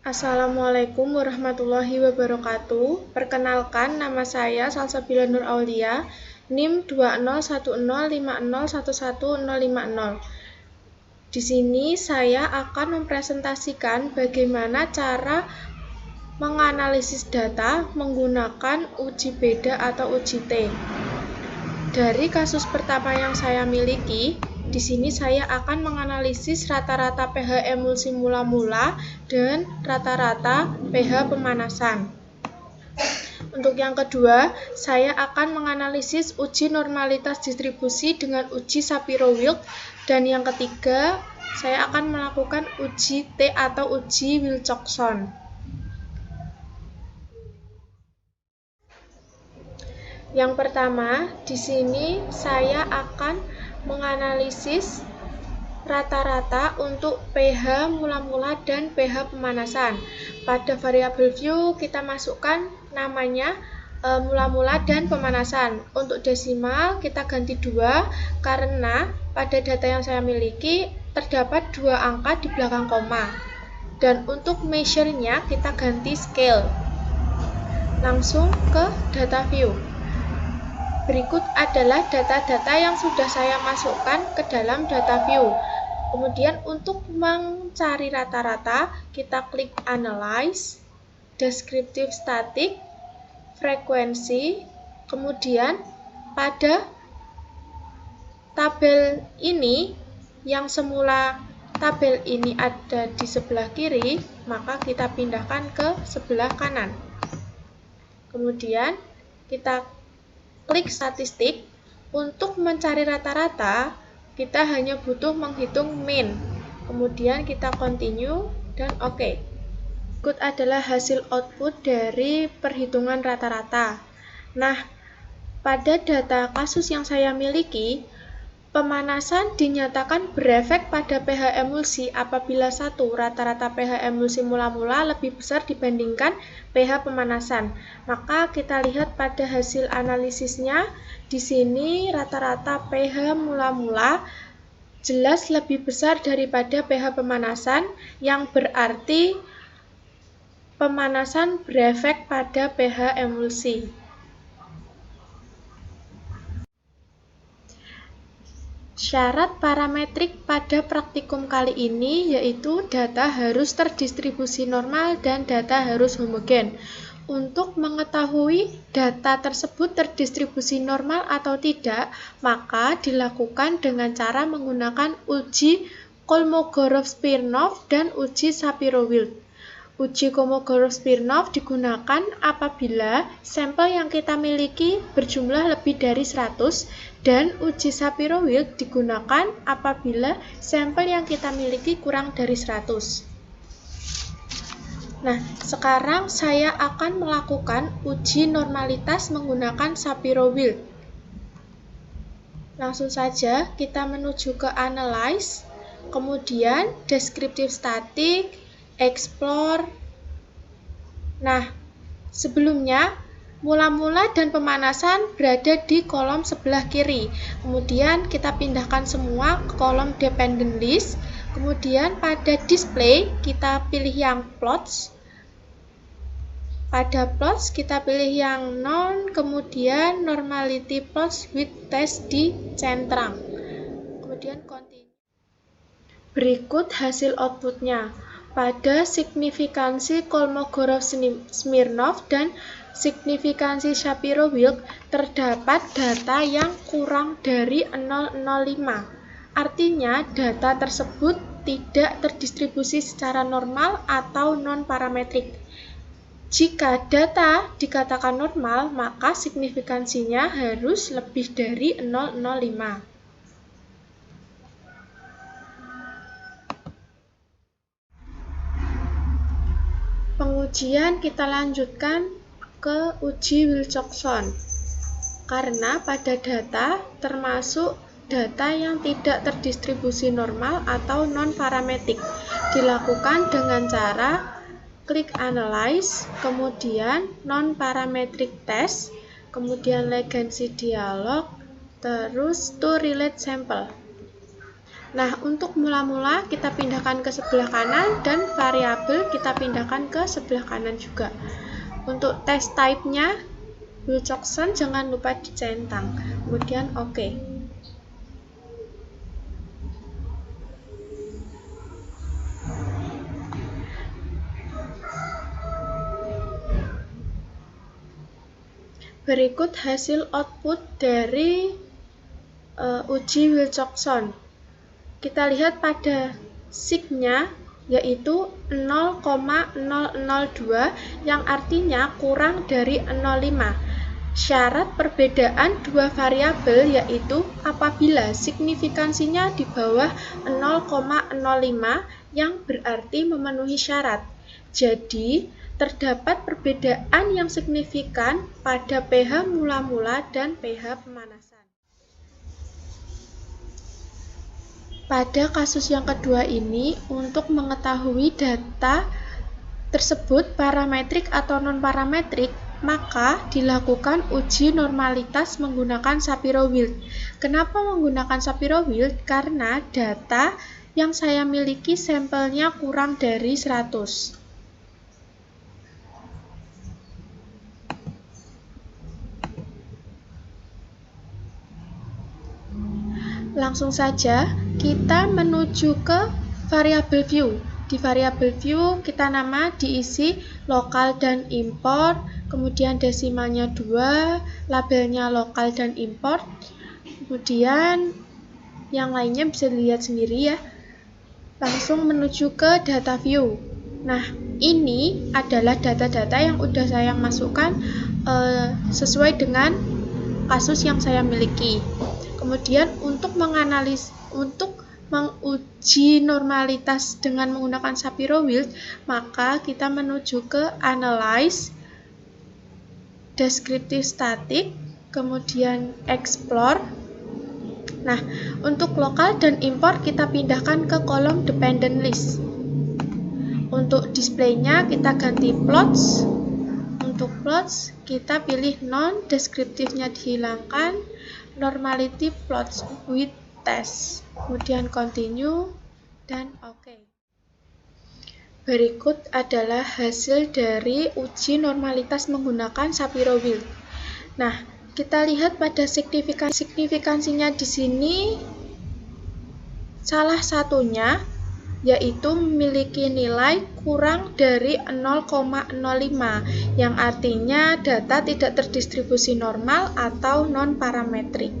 Assalamualaikum warahmatullahi wabarakatuh. Perkenalkan, nama saya Salsabila Nur Aulia, NIM 20105011050. Di sini saya akan mempresentasikan bagaimana cara menganalisis data menggunakan uji beda atau uji T. Dari kasus pertama yang saya miliki, di sini saya akan menganalisis rata-rata pH emulsi mula-mula dan rata-rata pH pemanasan. Untuk yang kedua, saya akan menganalisis uji normalitas distribusi dengan uji Shapiro-Wilk. Dan yang ketiga, saya akan melakukan uji T atau uji Wilcoxon. Yang pertama, di sini saya akan menganalisis rata-rata untuk pH mula-mula dan pH pemanasan. Pada variabel view kita masukkan namanya mula-mula dan pemanasan. Untuk desimal kita ganti 2 karena pada data yang saya miliki terdapat 2 angka di belakang koma. Dan untuk measure-nya kita ganti scale. Langsung ke data view. Berikut adalah data-data yang sudah saya masukkan ke dalam data view. Kemudian untuk mencari rata-rata, kita klik Analyze, Descriptive Static, Frekuensi. Kemudian pada tabel ini, yang semula tabel ini ada di sebelah kiri, maka kita pindahkan ke sebelah kanan. Kemudian kita klik statistik. Untuk mencari rata-rata, kita hanya butuh menghitung mean. Kemudian kita continue dan OK. Berikut adalah hasil output dari perhitungan rata-rata. Nah, pada data kasus yang saya miliki, pemanasan dinyatakan berefek pada pH emulsi apabila rata-rata pH emulsi mula-mula lebih besar dibandingkan pH pemanasan. Maka kita lihat pada hasil analisisnya, di sini rata-rata pH mula-mula jelas lebih besar daripada pH pemanasan, yang berarti pemanasan berefek pada pH emulsi. Syarat parametrik pada praktikum kali ini yaitu data harus terdistribusi normal dan data harus homogen. Untuk mengetahui data tersebut terdistribusi normal atau tidak, maka dilakukan dengan cara menggunakan uji Kolmogorov-Smirnov dan uji Shapiro-Wilk. Uji Kolmogorov-Smirnov digunakan apabila sampel yang kita miliki berjumlah lebih dari 100, dan uji Shapiro-Wilk digunakan apabila sampel yang kita miliki kurang dari 100. Nah, sekarang saya akan melakukan uji normalitas menggunakan Shapiro-Wilk. Langsung saja kita menuju ke Analyze, kemudian Descriptive Static, Explore. Nah, sebelumnya mula-mula dan pemanasan berada di kolom sebelah kiri. Kemudian kita pindahkan semua ke kolom Dependent List. Kemudian pada Display kita pilih yang Plots. Pada Plots kita pilih yang None, kemudian Normality Plots with Test di Centrang. Kemudian Continue. Berikut hasil outputnya. Pada signifikansi Kolmogorov-Smirnov dan signifikansi Shapiro-Wilk terdapat data yang kurang dari 0,05. Artinya data tersebut tidak terdistribusi secara normal atau non-parametrik. Jika data dikatakan normal, maka signifikansinya harus lebih dari 0,05. Pengujian kita lanjutkan ke uji Wilcoxon, karena pada data termasuk data yang tidak terdistribusi normal atau non-parametrik. Dilakukan dengan cara klik Analyze, kemudian Non-Parametric Test, kemudian Legacy Dialog, terus To Relate Sample. Nah, untuk mula-mula kita pindahkan ke sebelah kanan dan variabel kita pindahkan ke sebelah kanan juga. Untuk test type-nya, Wilcoxon jangan lupa dicentang. Kemudian oke. Berikut hasil output dari uji Wilcoxon. Kita lihat pada sig-nya yaitu 0,002 yang artinya kurang dari 0,5. Syarat perbedaan dua variabel yaitu apabila signifikansinya di bawah 0,05 yang berarti memenuhi syarat. Jadi, terdapat perbedaan yang signifikan pada pH mula-mula dan pH pemanasan. Pada kasus yang kedua ini, untuk mengetahui data tersebut parametrik atau non-parametrik, maka dilakukan uji normalitas menggunakan Shapiro-Wilk. Kenapa menggunakan Shapiro-Wilk? Karena data yang saya miliki sampelnya kurang dari 100. Langsung saja kita menuju ke variabel view. Di variabel view kita nama diisi lokal dan import, kemudian desimalnya 2, labelnya lokal dan import. Kemudian yang lainnya bisa dilihat sendiri ya. Langsung menuju ke data view. Nah, ini adalah data-data yang udah saya masukkan sesuai dengan kasus yang saya miliki. Kemudian untuk menguji normalitas dengan menggunakan Shapiro-Wilk, maka kita menuju ke Analyze, Descriptive Static, kemudian Explore. Nah, untuk lokal dan import kita pindahkan ke kolom Dependent List. Untuk displaynya kita ganti Plots. Untuk plots kita pilih non, deskriptifnya dihilangkan, normality plots with test, kemudian continue dan oke. Berikut adalah hasil dari uji normalitas menggunakan Shapiro-Wilk. Nah, kita lihat pada signifikansinya di sini salah satunya yaitu memiliki nilai kurang dari 0,05 yang artinya data tidak terdistribusi normal atau non-parametrik.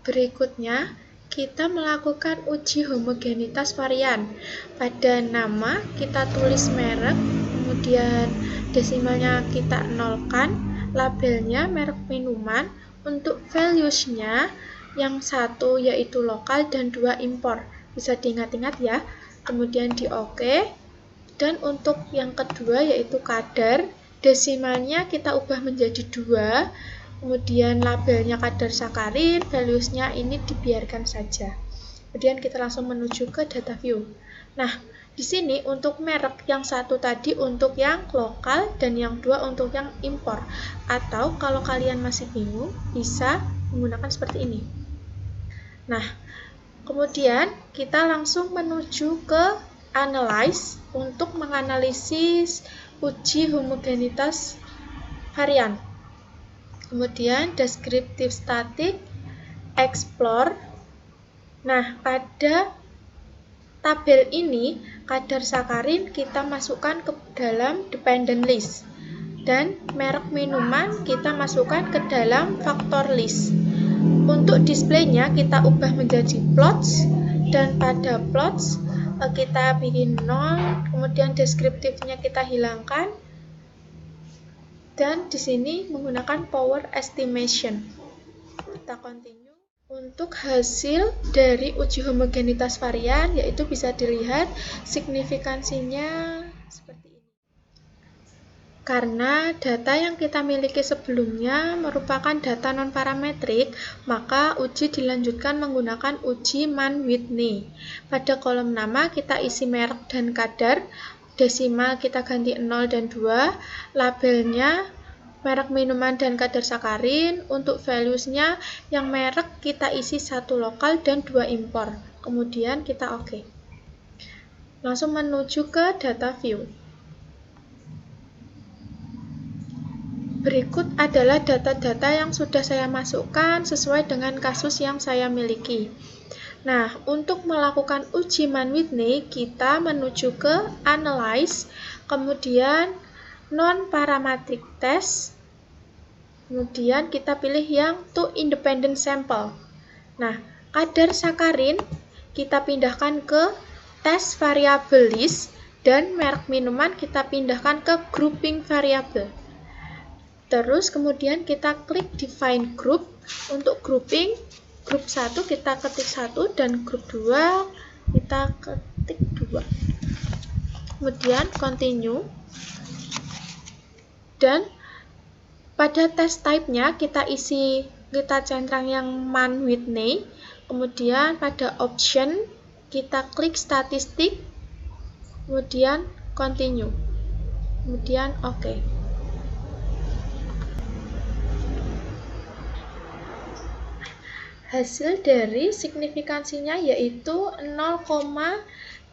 Berikutnya, kita melakukan uji homogenitas varian. Pada nama kita tulis merek, kemudian desimalnya kita nolkan, labelnya merek minuman, untuk values-nya yang satu yaitu lokal dan 2 impor. Bisa diingat-ingat ya. Kemudian di oke. Dan untuk yang kedua yaitu kadar, desimalnya kita ubah menjadi 2. Kemudian labelnya kadar sakarin, values-nya ini dibiarkan saja. Kemudian kita langsung menuju ke data view. Nah, di sini untuk merek yang satu tadi untuk yang lokal dan yang 2 untuk yang impor. Atau kalau kalian masih bingung, bisa menggunakan seperti ini. Nah, kemudian kita langsung menuju ke Analyze untuk menganalisis uji homogenitas varian. Kemudian Descriptive Static, Explore. Nah, pada tabel ini kadar sakarin kita masukkan ke dalam Dependent List. Dan merek minuman kita masukkan ke dalam Factor List. Untuk displaynya kita ubah menjadi plots, dan pada plots kita bikin 0, kemudian deskriptifnya kita hilangkan, dan di sini menggunakan power estimation. Kita continue. Untuk hasil dari uji homogenitas varian, yaitu bisa dilihat signifikansinya seperti ini. Karena data yang kita miliki sebelumnya merupakan data non-parametrik, maka uji dilanjutkan menggunakan uji Mann-Whitney. Pada kolom nama kita isi merek dan kadar, desimal kita ganti 0 dan 2, labelnya merek minuman dan kadar sakarin. Untuk values-nya yang merek kita isi 1 lokal dan 2 impor. Kemudian kita oke. Langsung menuju ke data view. Berikut adalah data-data yang sudah saya masukkan sesuai dengan kasus yang saya miliki. Nah, untuk melakukan uji Mann-Whitney, kita menuju ke Analyze, kemudian Non-Parametric Test, kemudian kita pilih yang Two Independent Sample. Nah, kadar sakarin kita pindahkan ke Test Variable List, dan merek minuman kita pindahkan ke Grouping Variable. Terus kemudian kita klik Define Group. Untuk grouping, grup 1 kita ketik 1 dan grup 2 kita ketik 2. Kemudian continue. Dan pada test type-nya kita centang yang Mann-Whitney. Kemudian pada option kita klik statistik. Kemudian continue. Kemudian oke. Hasil dari signifikansinya yaitu 0,310.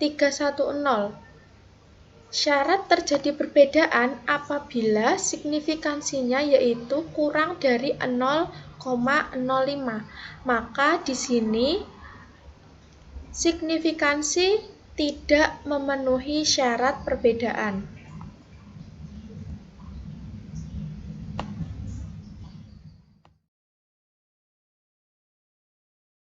Syarat terjadi perbedaan apabila signifikansinya yaitu kurang dari 0,05. Maka di sini signifikansi tidak memenuhi syarat perbedaan.